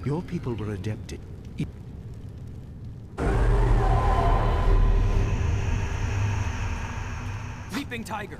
Your people were adept at... Leaping tiger!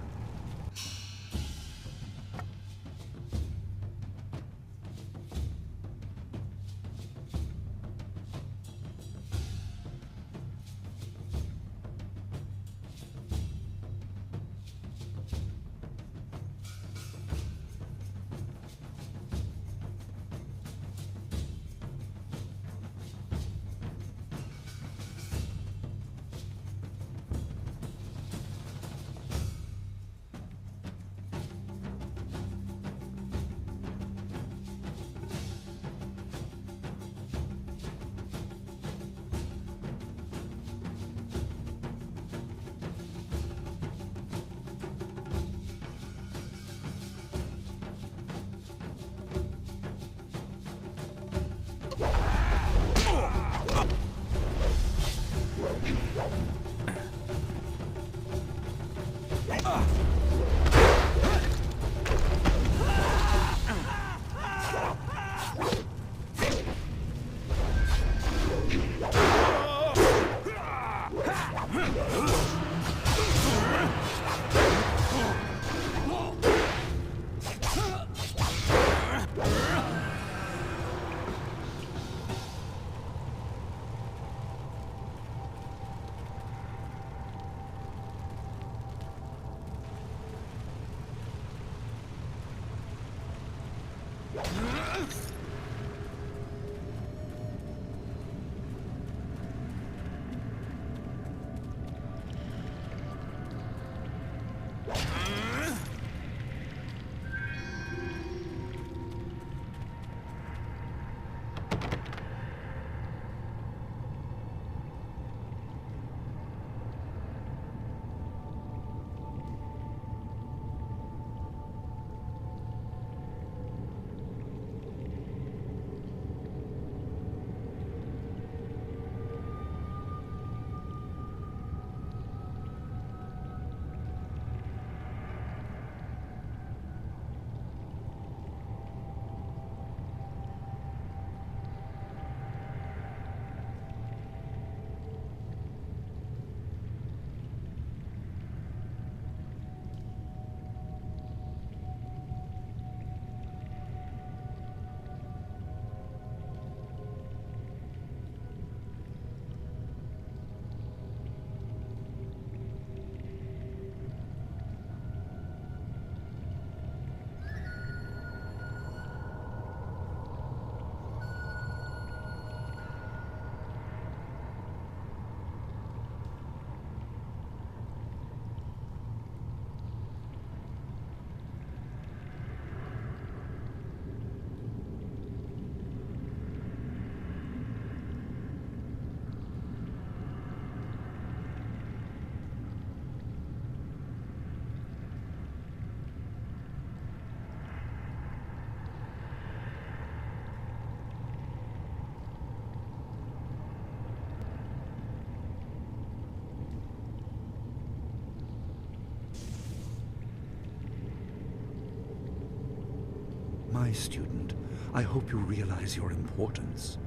My student, I hope you realize your importance.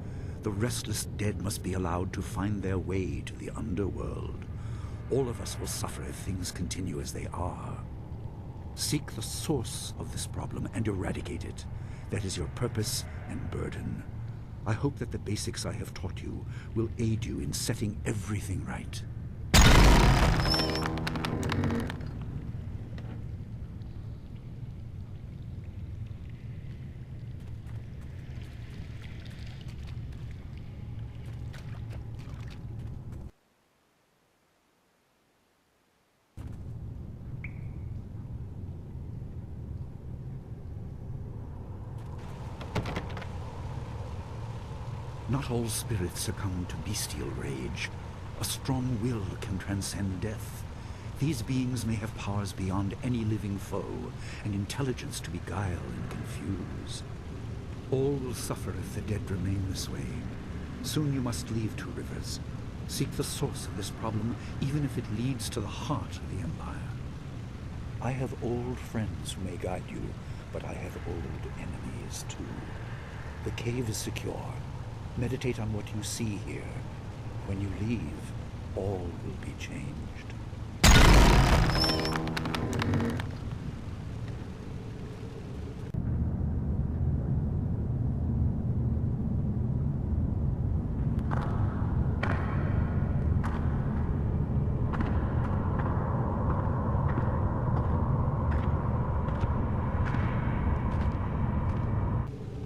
The restless dead must be allowed to find their way to the underworld. All of us will suffer if things continue as they are. Seek the source of this problem and eradicate it. That is your purpose and burden. I hope that the basics I have taught you will aid you in setting everything right. Not all spirits succumb to bestial rage. A strong will can transcend death. These beings may have powers beyond any living foe, and intelligence to beguile and confuse. All will suffer if the dead remain this way. Soon you must leave Two Rivers. Seek the source of this problem, even if it leads to the heart of the Empire. I have old friends who may guide you, but I have old enemies too. The cave is secure. Meditate on what you see here. When you leave, all will be changed.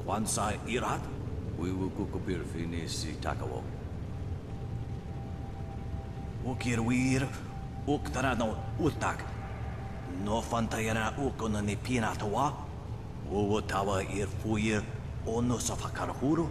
Kwanzaa irat, wiwu kukupir finisi takawo. Ukir wir, uktarano utak. No fantayana ukona ni pinatawa. Uwutawa ir fuir, ono safakarhuru.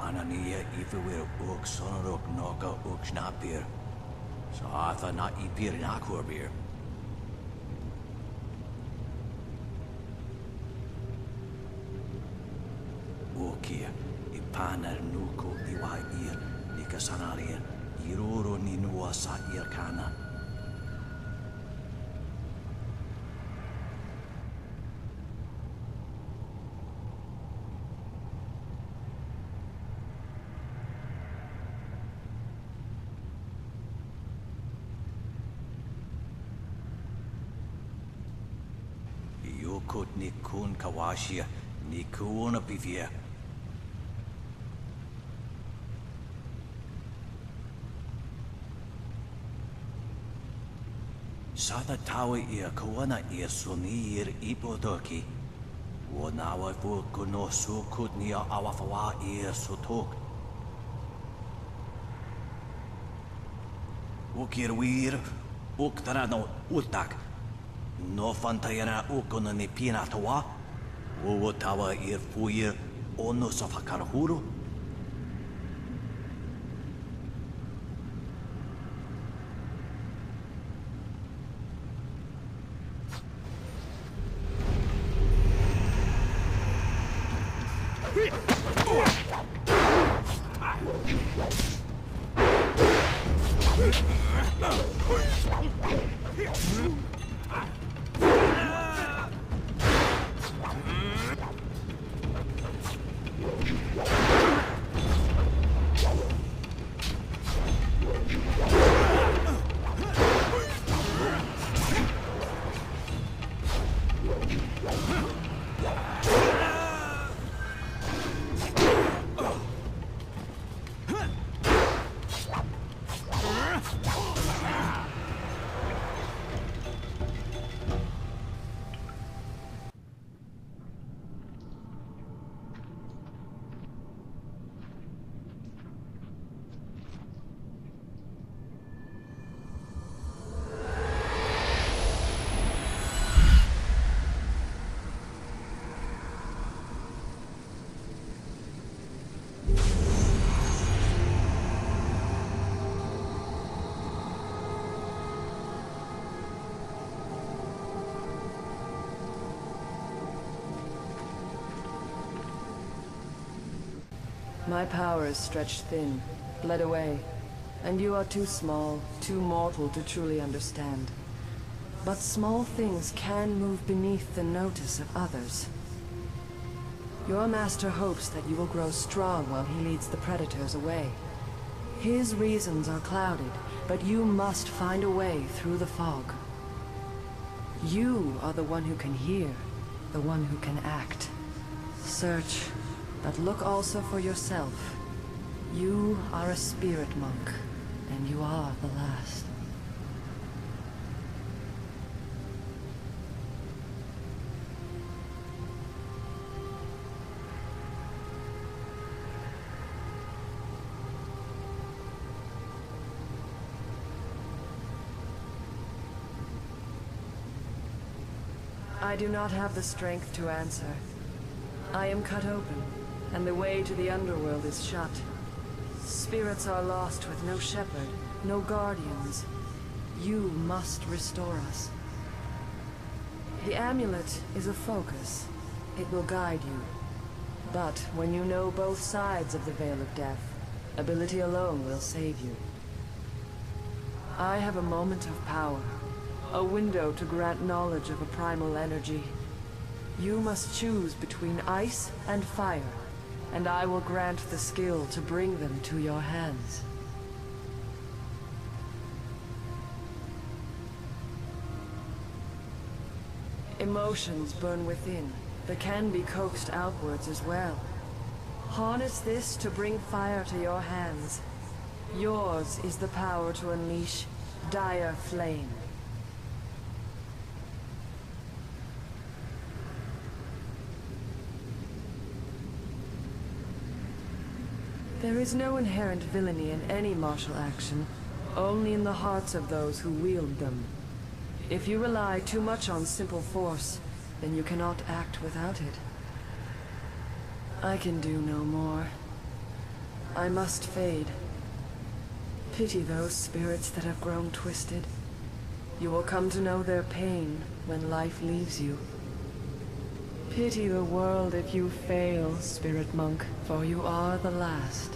Anania ifewir uk sonorok noka uk snapir. Saatha na ipir nakurbir. Ukia ipanar nuko iwa ir nikasanaria iruro ninua sa irkana. Yokot ni kun kawashia ni kuona bivia. Sada tawa ia kuana ia sunir ipodoki. Wanawa fu kuno sukut nia awafawa ia sotok. Ukir wir uktarano utak. No fantayana ukona ni pinatawa. Uwutawa ir fuir ono safakarhuru. My power is stretched thin, bled away, and you are too small, too mortal to truly understand. But small things can move beneath the notice of others. Your master hopes that you will grow strong while he leads the predators away. His reasons are clouded, but you must find a way through the fog. You are the one who can hear, the one who can act. Search, but look also for yourself. You are a spirit monk. and you are the last. I do not have the strength to answer. I am cut open, and the way to the underworld is shut. Spirits are lost with no shepherd, no guardians. You must restore us. The amulet is a focus. It will guide you. But when you know both sides of the Veil of Death, ability alone will save you. I have a moment of power. A window to grant knowledge of a primal energy. You must choose between ice and fire, and I will grant the skill to bring them to your hands. Emotions burn within, but can be coaxed outwards as well. Harness this to bring fire to your hands. Yours is the power to unleash dire flame. There is no inherent villainy in any martial action, only in the hearts of those who wield them. If you rely too much on simple force, then you cannot act without it. I can do no more. I must fade. Pity those spirits that have grown twisted. You will come to know their pain when life leaves you. Pity the world if you fail, Spirit Monk, for you are the last.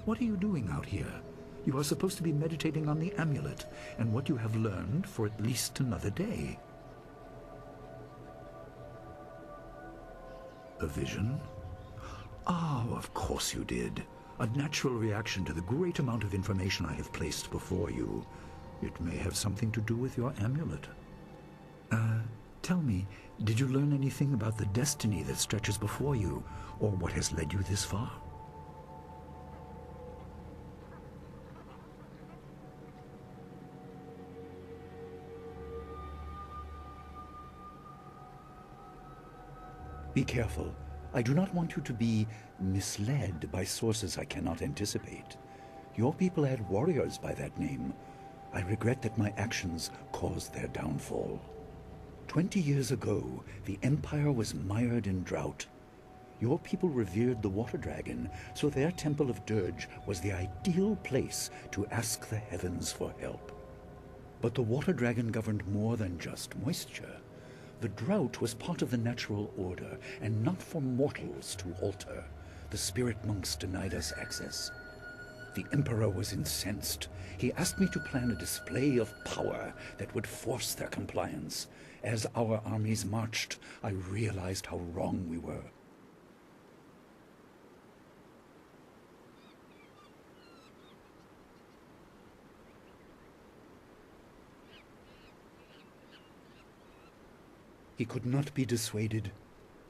What are you doing out here? You are supposed to be meditating on the amulet and what you have learned for at least another day. A vision? Oh, of course you did. A natural reaction to the great amount of information I have placed before you. It may have something to do with your amulet. Tell me, did you learn anything about the destiny that stretches before you, or what has led you this far? Be careful. I do not want you to be misled by sources I cannot anticipate. Your people had warriors by that name. I regret that my actions caused their downfall. 20 years ago, the Empire was mired in drought. Your people revered the water dragon, so their temple of Dirge was the ideal place to ask the heavens for help. But the water dragon governed more than just moisture. The drought was part of the natural order, and not for mortals to alter. The spirit monks denied us access. The Emperor was incensed. He asked me to plan a display of power that would force their compliance. As our armies marched, I realized how wrong we were. He could not be dissuaded.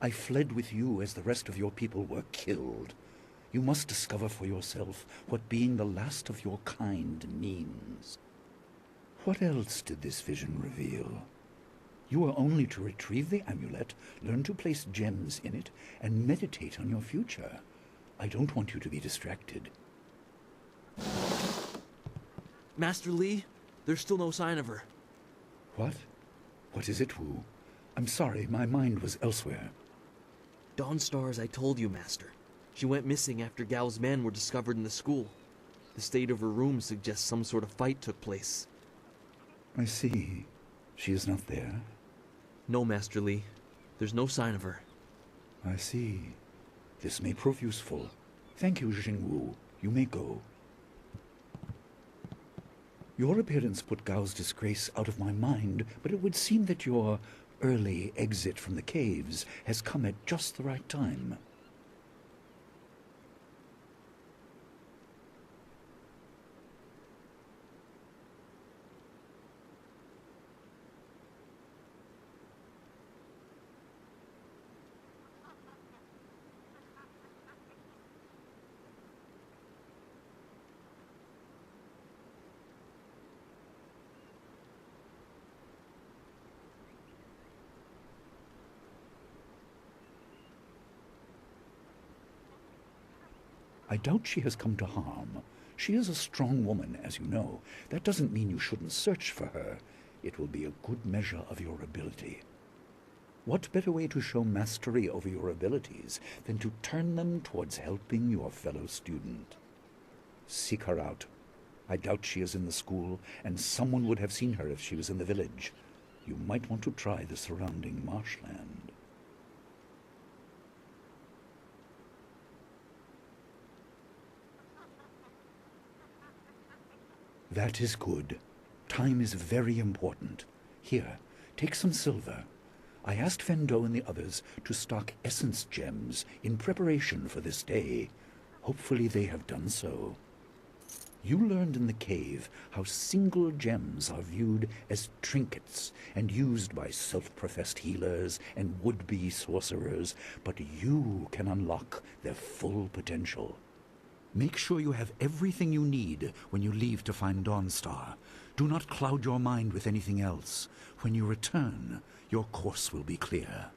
I fled with you as the rest of your people were killed. You must discover for yourself what being the last of your kind means. What else did this vision reveal? You are only to retrieve the amulet, learn to place gems in it, and meditate on your future. I don't want you to be distracted. Master Li, there's still no sign of her. What? What is it, Wu? I'm sorry, my mind was elsewhere. Dawnstar, as I told you, Master. She went missing after Gao's men were discovered in the school. The state of her room suggests some sort of fight took place. I see. She is not there? No, Master Li. There's no sign of her. I see. This may prove useful. Thank you, Jingwu. You may go. Your appearance put Gao's disgrace out of my mind, but it would seem that your early exit from the caves has come at just the right time. I doubt she has come to harm. She is a strong woman, as you know. That doesn't mean you shouldn't search for her. It will be a good measure of your ability. What better way to show mastery over your abilities than to turn them towards helping your fellow student? Seek her out. I doubt she is in the school, and someone would have seen her if she was in the village. You might want to try the surrounding marshland. That is good. Time is very important. Here, take some silver. I asked Fendo and the others to stock essence gems in preparation for this day. Hopefully they have done so. You learned in the cave how single gems are viewed as trinkets and used by self-professed healers and would-be sorcerers, but you can unlock their full potential. Make sure you have everything you need when you leave to find Dawnstar. Do not cloud your mind with anything else. When you return, your course will be clear.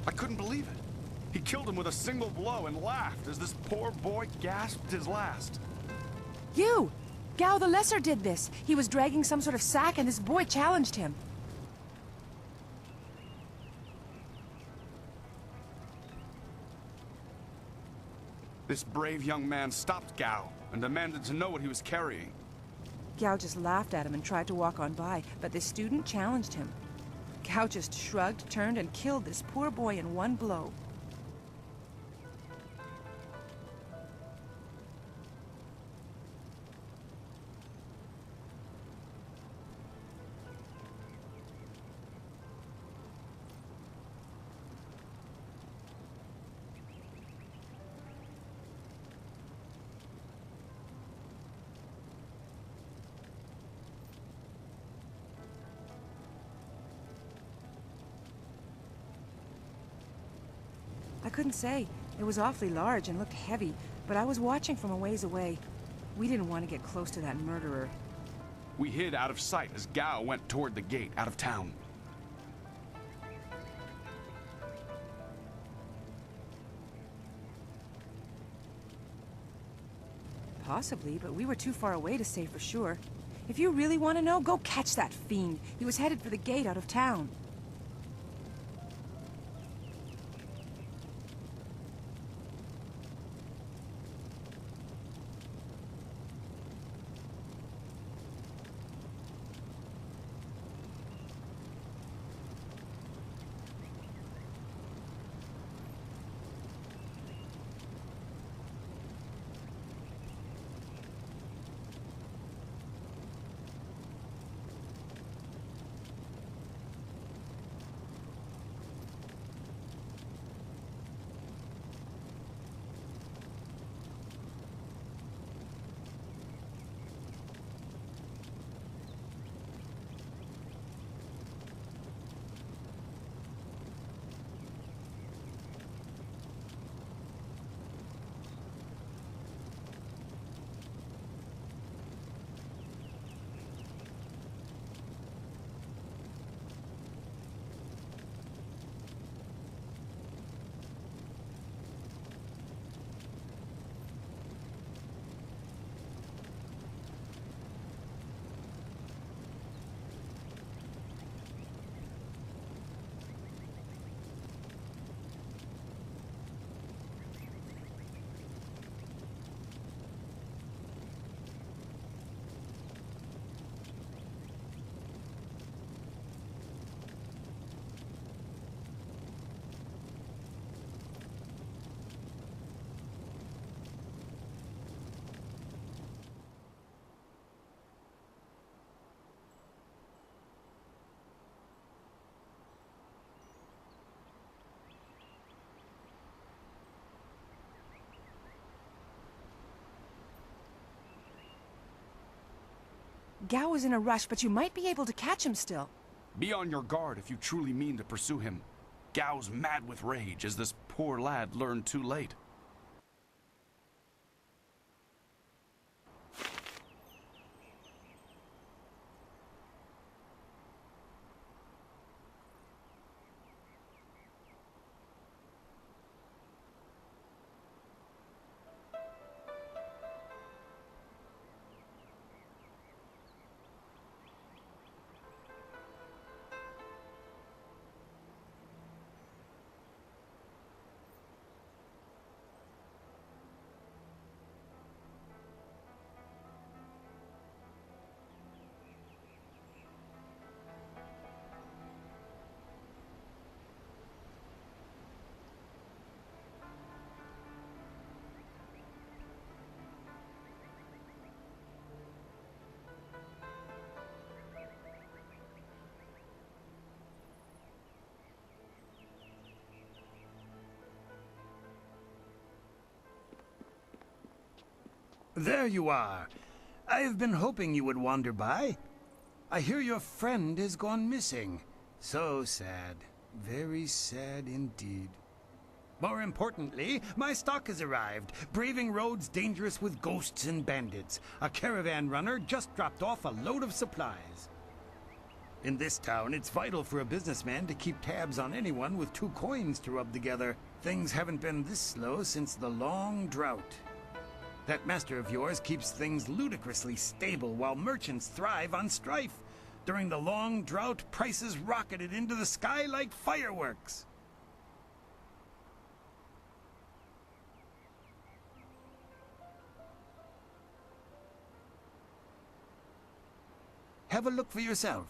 I couldn't believe it. He killed him with a single blow and laughed as this poor boy gasped his last. You! Gao the Lesser did this. He was dragging some sort of sack and this boy challenged him. This brave young man stopped Gao and demanded to know what he was carrying. Gao just laughed at him and tried to walk on by, but the student challenged him. Gao just shrugged, turned, and killed this poor boy in one blow. I couldn't say. It was awfully large and looked heavy, but I was watching from a ways away. We didn't want to get close to that murderer. We hid out of sight as Gao went toward the gate out of town. Possibly, but we were too far away to say for sure. If you really want to know, go catch that fiend. He was headed for the gate out of town. Gao is in a rush, but you might be able to catch him still. Be on your guard if you truly mean to pursue him. Gao's mad with rage as this poor lad learned too late. There you are. I have been hoping you would wander by. I hear your friend has gone missing. So sad. Very sad indeed. More importantly, my stock has arrived, braving roads dangerous with ghosts and bandits. A caravan runner just dropped off a load of supplies. In this town, it's vital for a businessman to keep tabs on anyone with 2 coins to rub together. Things haven't been this slow since the long drought. That master of yours keeps things ludicrously stable while merchants thrive on strife. During the long drought, prices rocketed into the sky like fireworks. Have a look for yourself.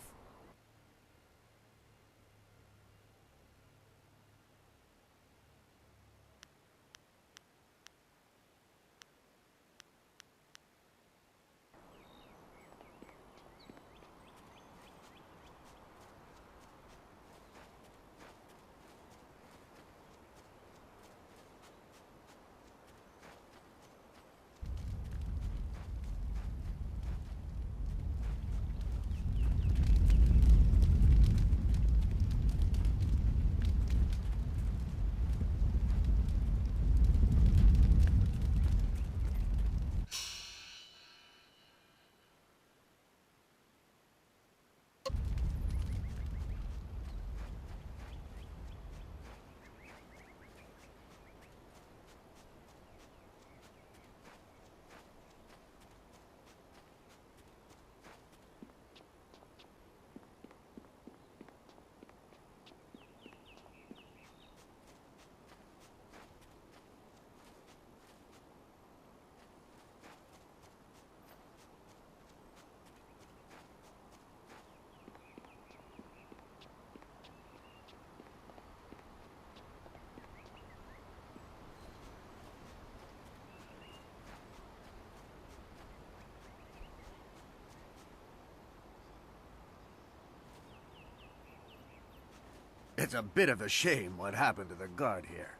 It's a bit of a shame what happened to the guard here.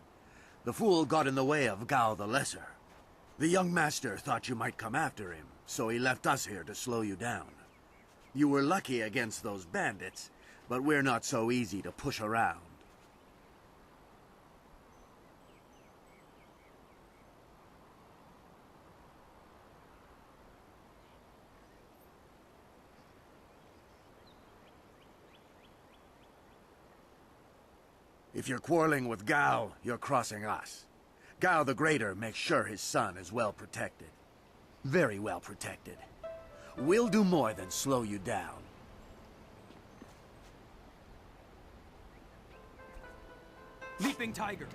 The fool got in the way of Gao the Lesser. The young master thought you might come after him, so he left us here to slow you down. You were lucky against those bandits, but we're not so easy to push around. If you're quarreling with Gao, you're crossing us. Gao the Greater makes sure his son is well protected. Very well protected. We'll do more than slow you down. Leaping Tiger.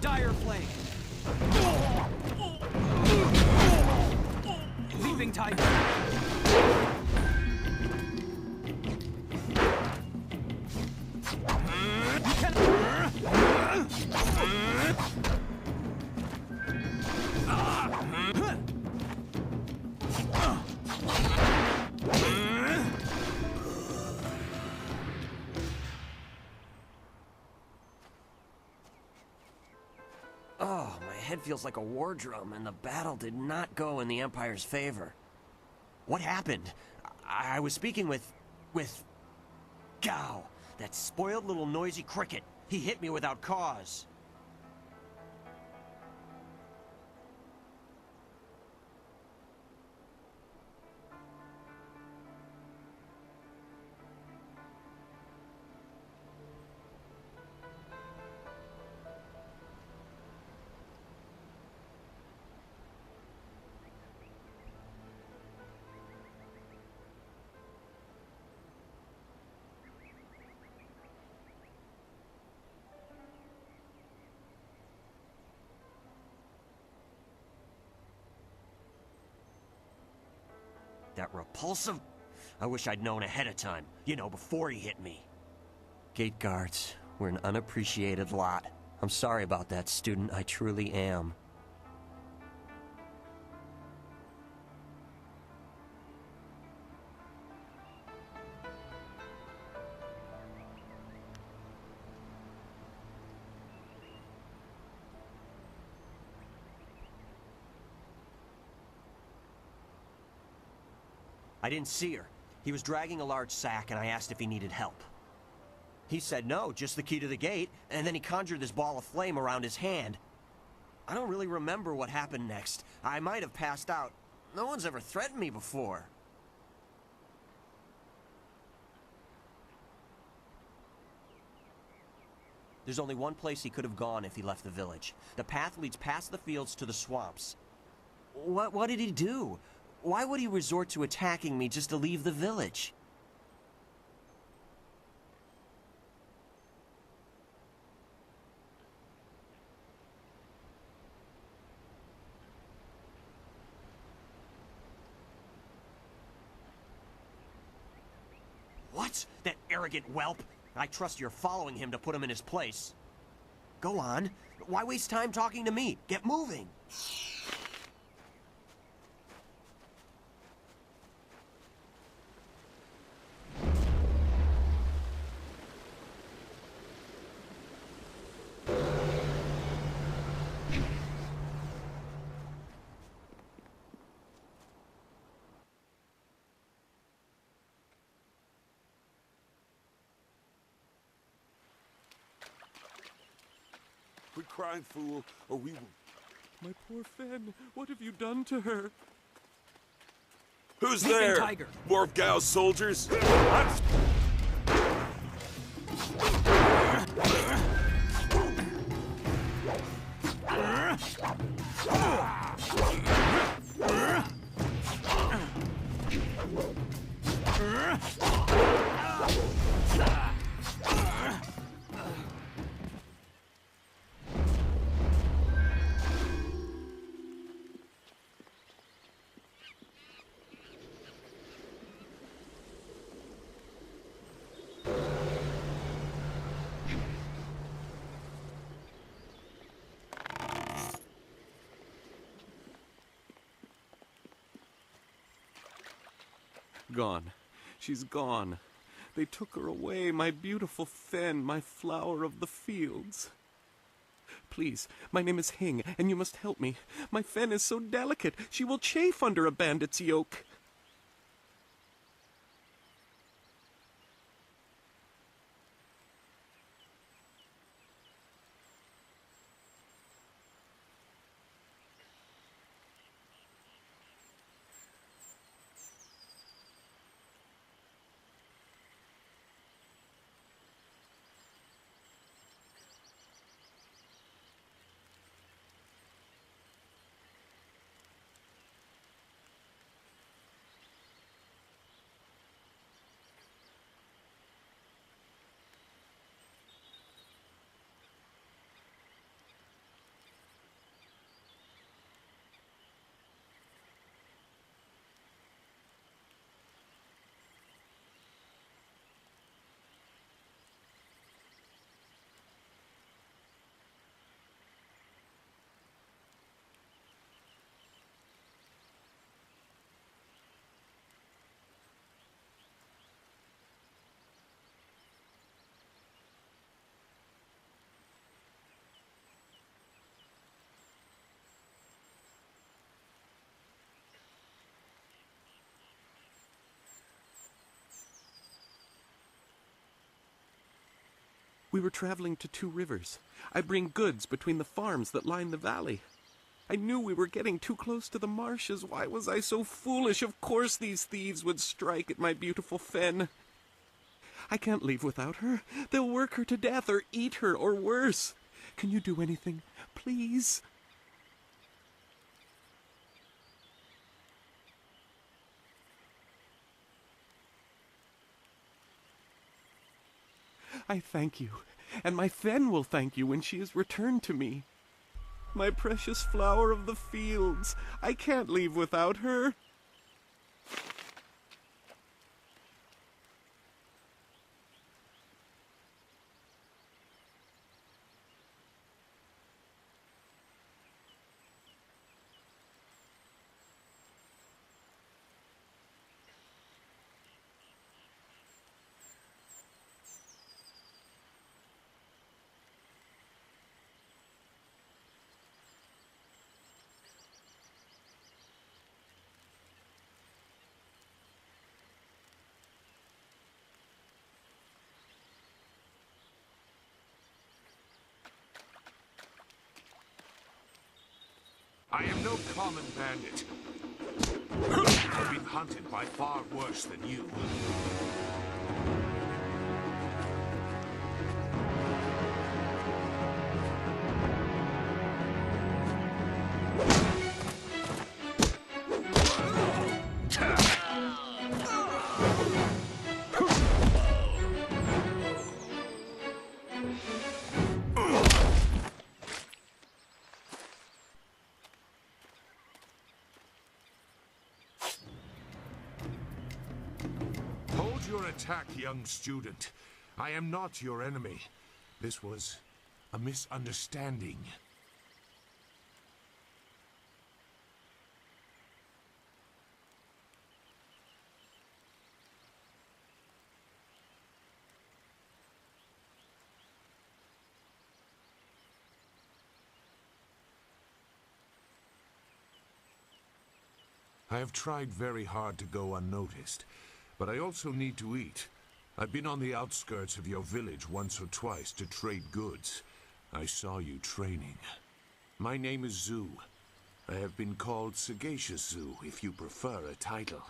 Dire Flame. Leaping Tiger. Oh, my head feels like a war drum, and the battle did not go in the Empire's favor. What happened? I was speaking with Gao, that spoiled little noisy cricket. He hit me without cause. That repulsive... I wish I'd known ahead of time. You know, before he hit me. Gate guards, we're an unappreciated lot. I'm sorry about that, student. I truly am. I didn't see her. He was dragging a large sack, and I asked if he needed help. He said no, just the key to the gate, and then he conjured this ball of flame around his hand. I don't really remember what happened next. I might have passed out. No one's ever threatened me before. There's only one place he could have gone if he left the village. The path leads past the fields to the swamps. What did he do? Why would he resort to attacking me just to leave the village? What? That arrogant whelp? I trust you're following him to put him in his place. Go on. Why waste time talking to me? Get moving. Quit crying, fool, or we will... My poor Fen, what have you done to her? Who's there? Tiger. More of Gao's soldiers? Gone. She's gone. They took her away, my beautiful Fen, my flower of the fields. Please, my name is Hing, and you must help me. My Fen is so delicate, she will chafe under a bandit's yoke. We were traveling to 2 rivers. I bring goods between the farms that line the valley. I knew we were getting too close to the marshes. Why was I so foolish? Of course these thieves would strike at my beautiful Fen. I can't leave without her. They'll work her to death or eat her or worse. Can you do anything? Please? I thank you, and my Fen will thank you when she is returned to me. My precious flower of the fields, I can't leave without her. I am no common bandit. I've been hunted by far worse than you. attack, young student. I am not your enemy. This was a misunderstanding. I have tried very hard to go unnoticed, but I also need to eat. I've been on the outskirts of your village once or twice to trade goods. I saw you training. My name is Zhu. I have been called Sagacious Zhu, if you prefer a title.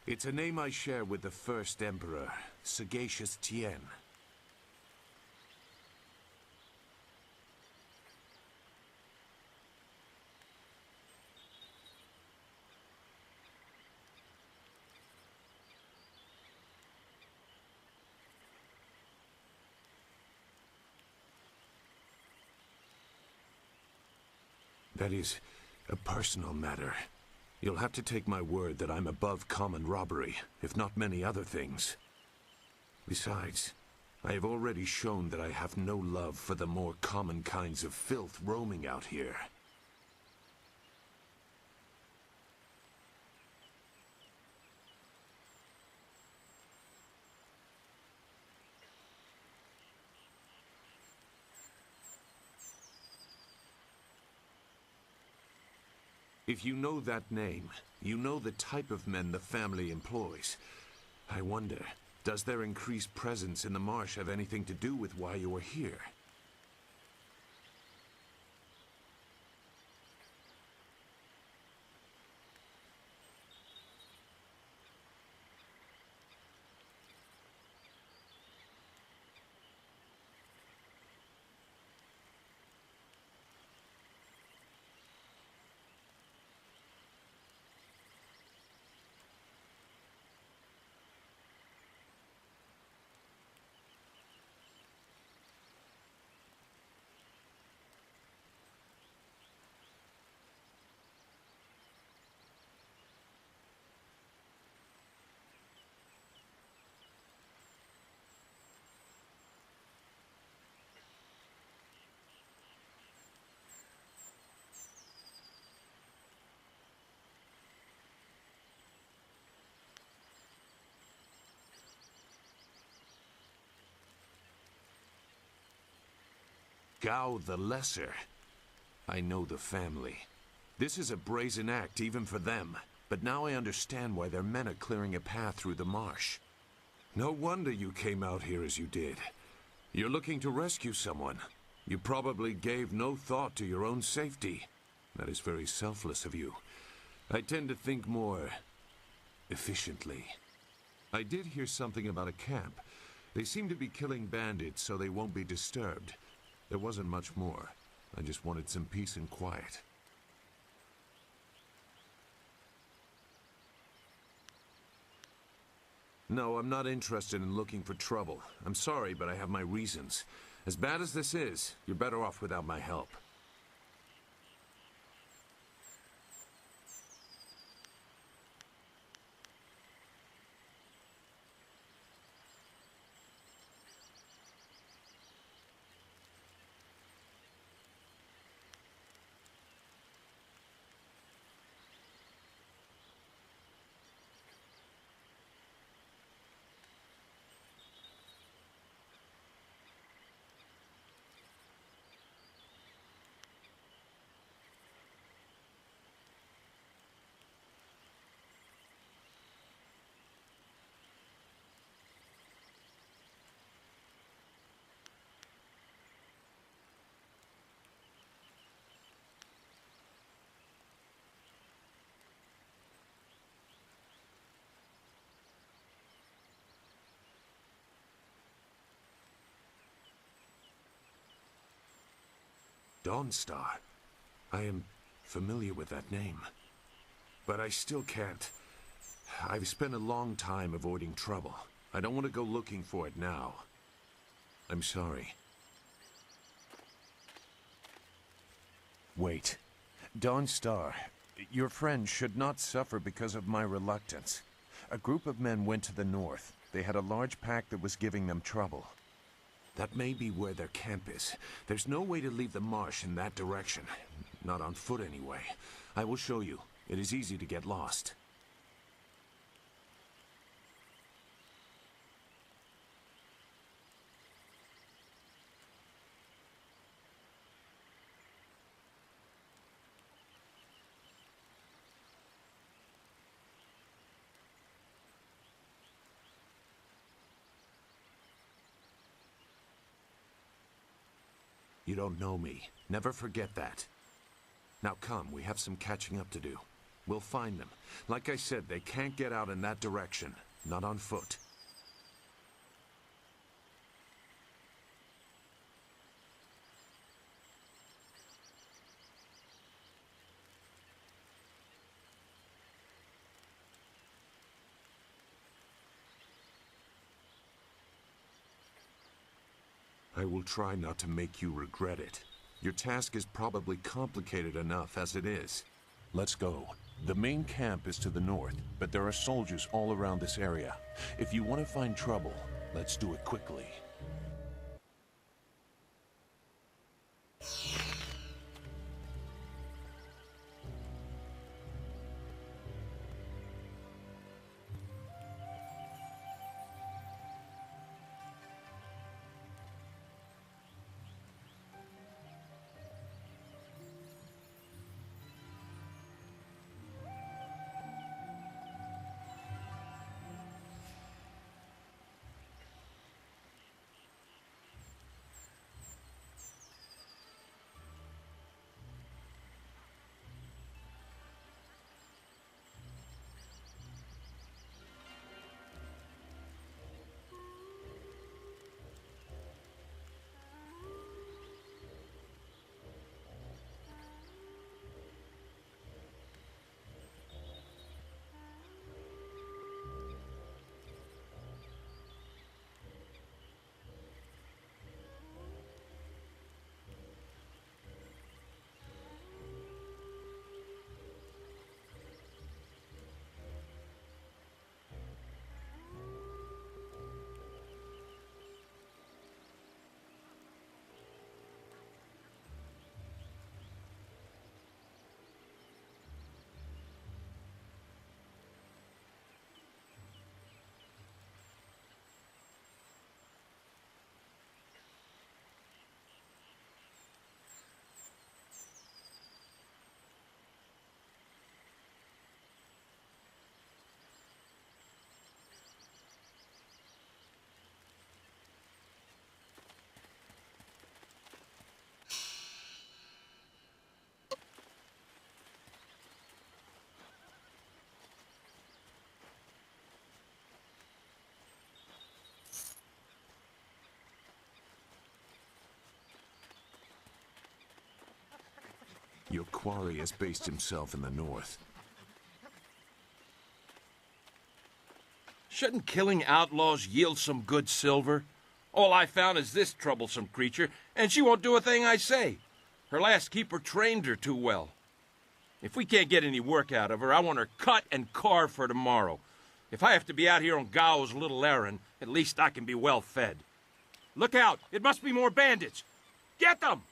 It's a name I share with the first emperor, Sagacious Tien. That is a personal matter. You'll have to take my word that I'm above common robbery, if not many other things. Besides, I have already shown that I have no love for the more common kinds of filth roaming out here. If you know that name, you know the type of men the family employs. I wonder, does their increased presence in the marsh have anything to do with why you are here? Gao the Lesser. I know the family. This is a brazen act even for them, but now I understand why their men are clearing a path through the marsh. No wonder you came out here as you did. You're looking to rescue someone. You probably gave no thought to your own safety. That is very selfless of you. I tend to think more efficiently. I did hear something about a camp. They seem to be killing bandits so they won't be disturbed. There wasn't much more. I just wanted some peace and quiet. No, I'm not interested in looking for trouble. I'm sorry, but I have my reasons. As bad as this is, you're better off without my help. Dawnstar. I am familiar with that name. But I still can't. I've spent a long time avoiding trouble. I don't want to go looking for it now. I'm sorry. Wait. Dawnstar, your friend should not suffer because of my reluctance. A group of men went to the north. they had a large pack that was giving them trouble. That may be where their camp is. There's no way to leave the marsh in that direction. Not on foot, anyway. I will show you. It is easy to get lost. You don't know me. Never forget that. Now come, we have some catching up to do. We'll find them. Like I said, they can't get out in that direction. Not on foot. I will try not to make you regret it. Your task is probably complicated enough as it is. Let's go. The main camp is to the north, but there are soldiers all around this area. If you want to find trouble, let's do it quickly. Your quarry has based himself in the north. Shouldn't killing outlaws yield some good silver? All I found is this troublesome creature, and she won't do a thing I say. Her last keeper trained her too well. If we can't get any work out of her, I want her cut and carved for tomorrow. If I have to be out here on Gao's little errand, at least I can be well fed. Look out! It must be more bandits! Get them!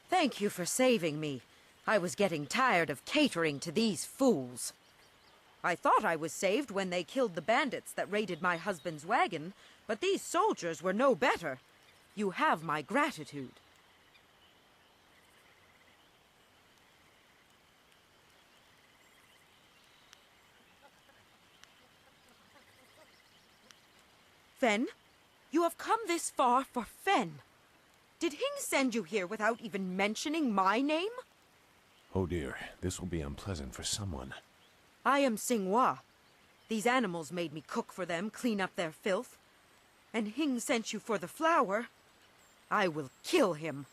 Thank you for saving me. I was getting tired of catering to these fools. I thought I was saved when they killed the bandits that raided my husband's wagon, but these soldiers were no better. You have my gratitude. Fen? You have come this far for Fen. Did Hing send you here without even mentioning my name? Oh dear, this will be unpleasant for someone. I am Xinghua. These animals made me cook for them, clean up their filth. And Hing sent you for the flower. I will kill him.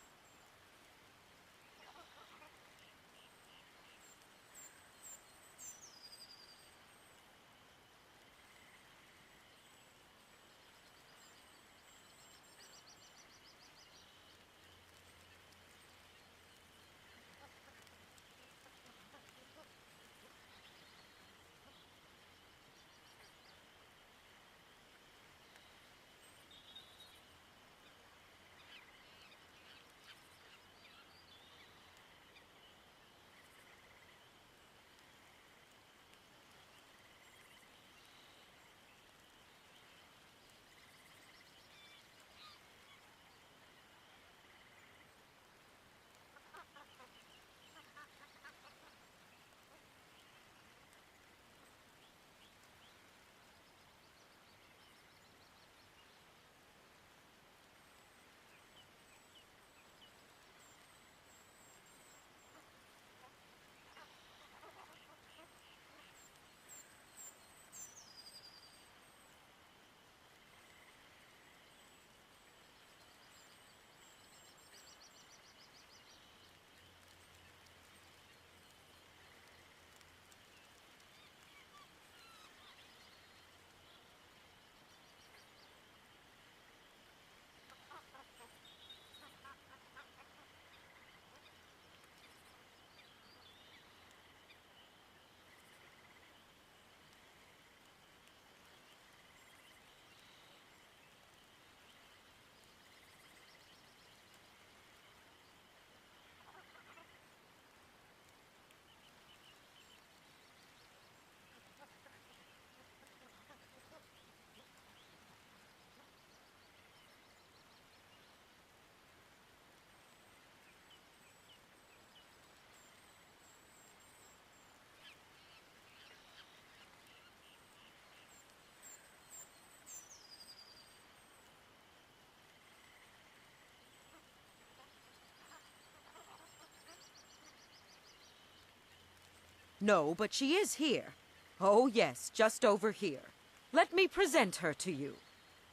No, but she is here. Oh, yes, just over here. Let me present her to you.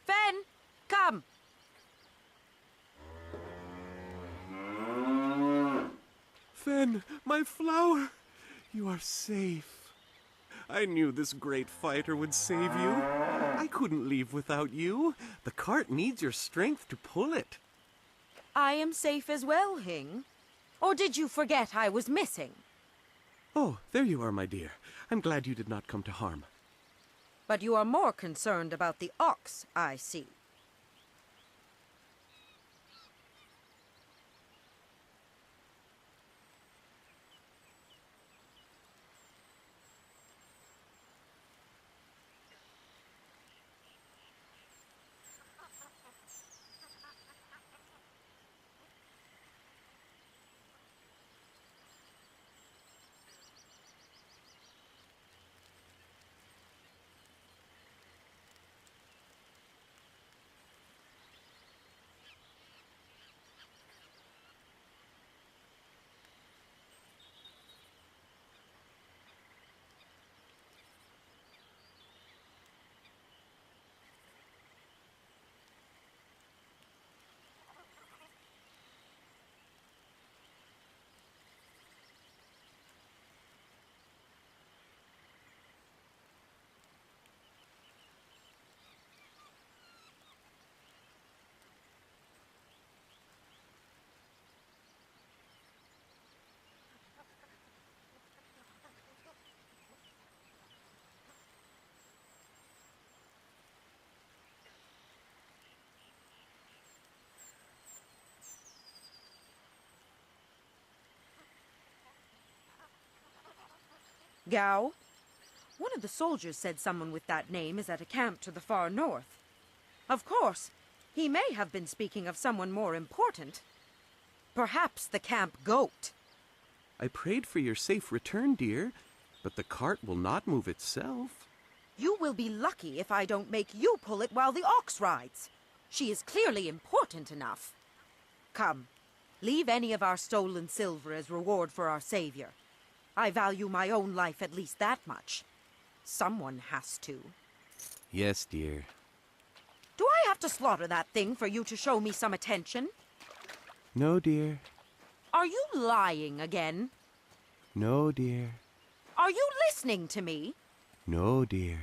Fen, come! Fen, my flower! You are safe. I knew this great fighter would save you. I couldn't leave without you. The cart needs your strength to pull it. I am safe as well, Hing. Or did you forget I was missing? Oh, there you are, my dear. I'm glad you did not come to harm. But you are more concerned about the ox, I see. Gao? One of the soldiers said someone with that name is at a camp to the far north. Of course, he may have been speaking of someone more important. Perhaps the camp goat. I prayed for your safe return, dear, but the cart will not move itself. You will be lucky if I don't make you pull it while the ox rides. She is clearly important enough. Come, leave any of our stolen silver as reward for our savior. I value my own life at least that much. Someone has to. Yes, dear. Do I have to slaughter that thing for you to show me some attention? No, dear. Are you lying again? No, dear. Are you listening to me? No, dear.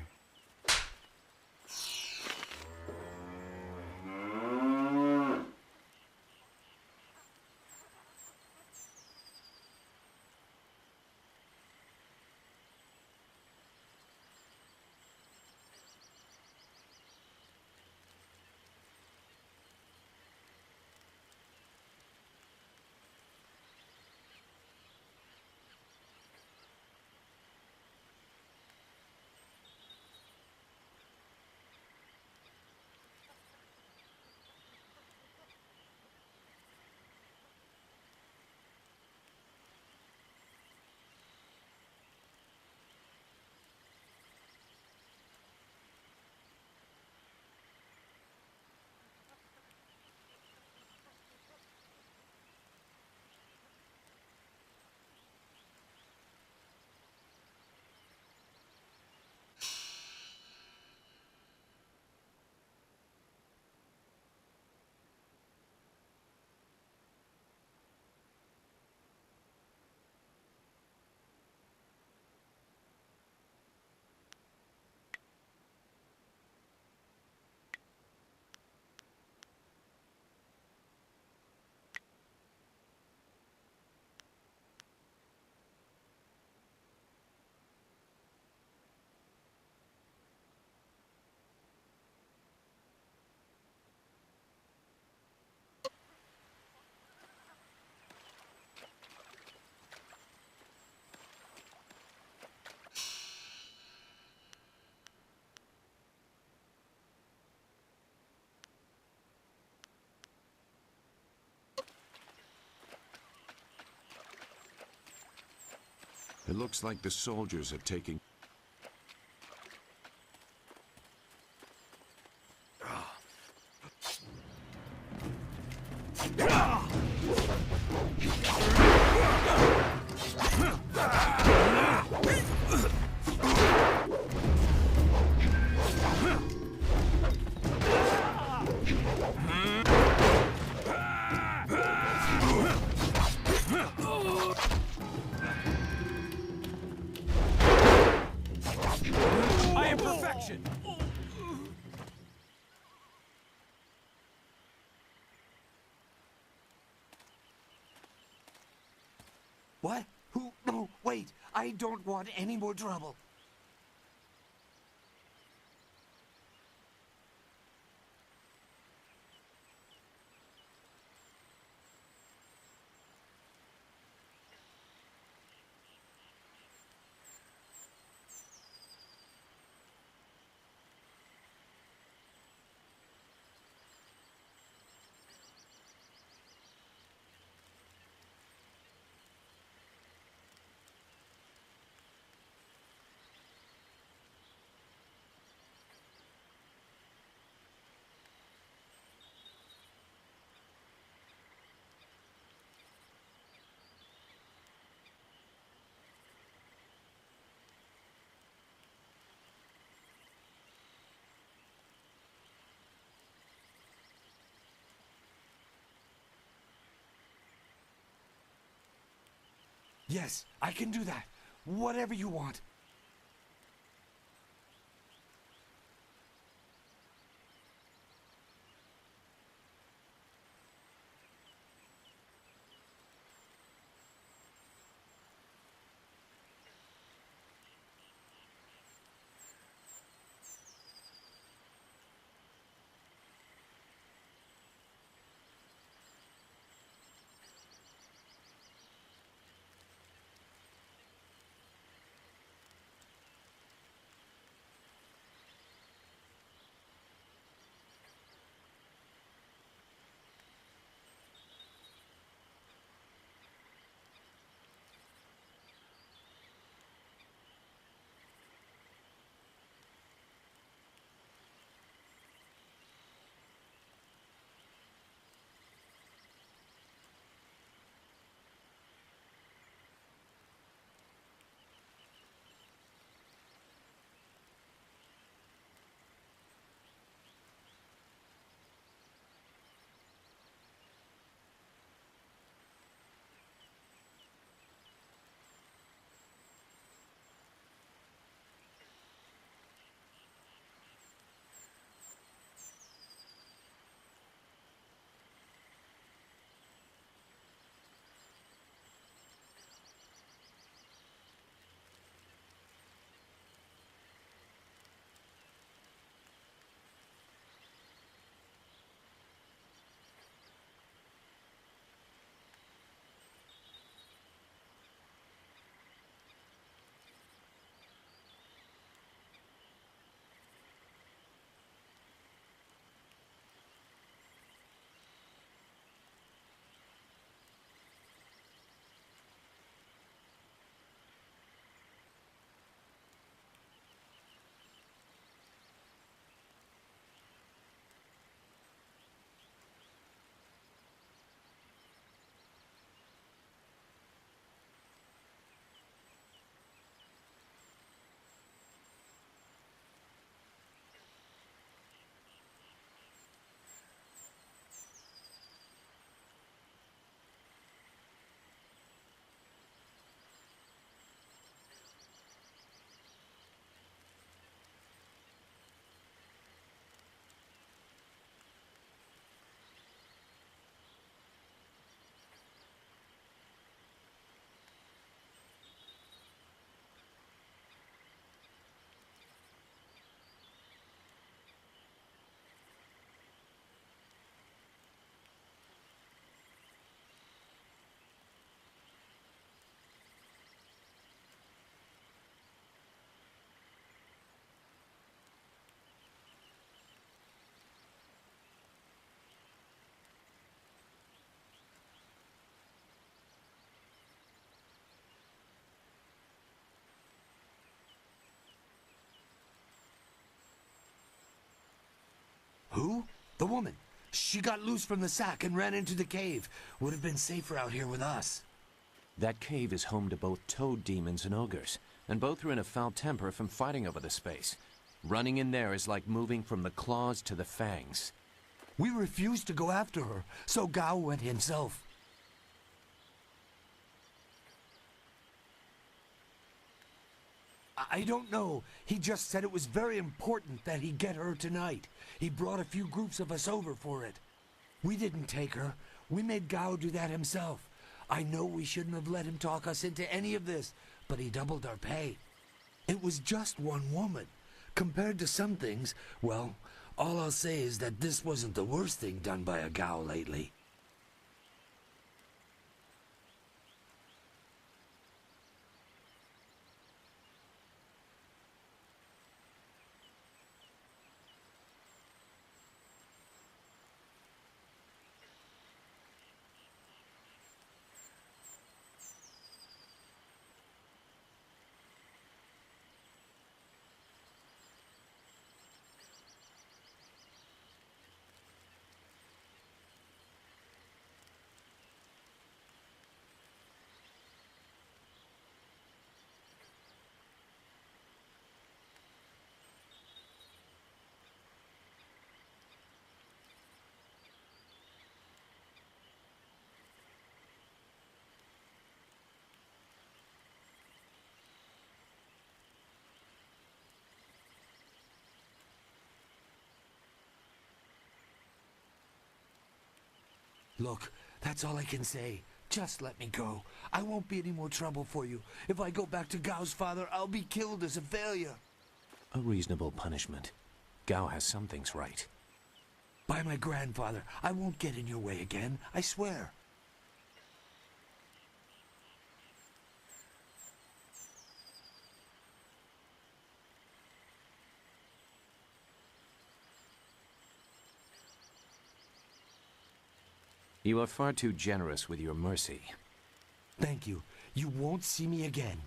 It looks like the soldiers are taking... What? Who? No, wait. I don't want any more trouble. Yes, I can do that. Whatever you want. Who? The woman. She got loose from the sack and ran into the cave. Would have been safer out here with us. That cave is home to both toad demons and ogres, and both are in a foul temper from fighting over the space. Running in there is like moving from the claws to the fangs. We refused to go after her, so Gao went himself. I don't know. He just said it was very important that he get her tonight. He brought a few groups of us over for it. We didn't take her. We made Gao do that himself. I know we shouldn't have let him talk us into any of this, but he doubled our pay. It was just one woman. Compared to some things, well, all I'll say is that this wasn't the worst thing done by a Gao lately. Look, that's all I can say. Just let me go. I won't be any more trouble for you. If I go back to Gao's father, I'll be killed as a failure. A reasonable punishment. Gao has some things right. By my grandfather, I won't get in your way again, I swear. You are far too generous with your mercy. Thank you. You won't see me again.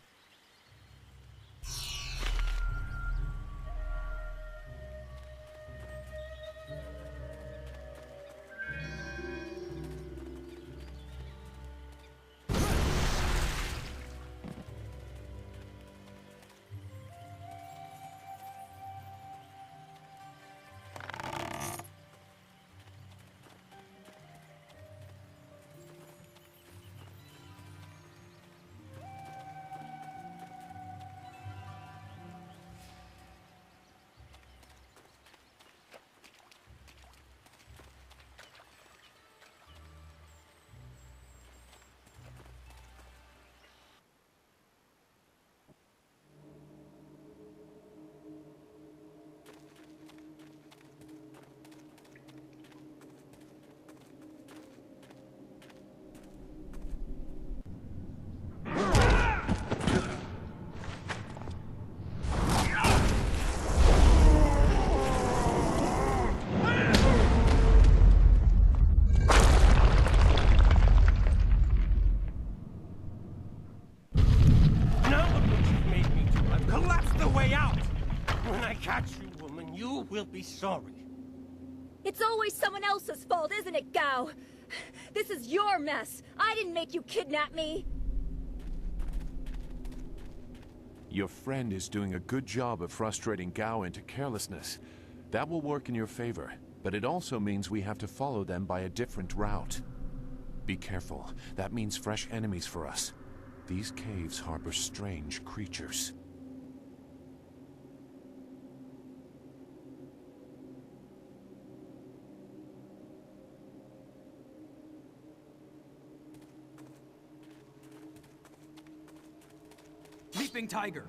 Will be sorry. It's always someone else's fault, isn't it, Gao? This is your mess. I didn't make you kidnap me. Your friend is doing a good job of frustrating Gao into carelessness. That will work in your favor, but it also means we have to follow them by a different route. Be careful. That means fresh enemies for us. These caves harbor strange creatures. Leaping Tiger.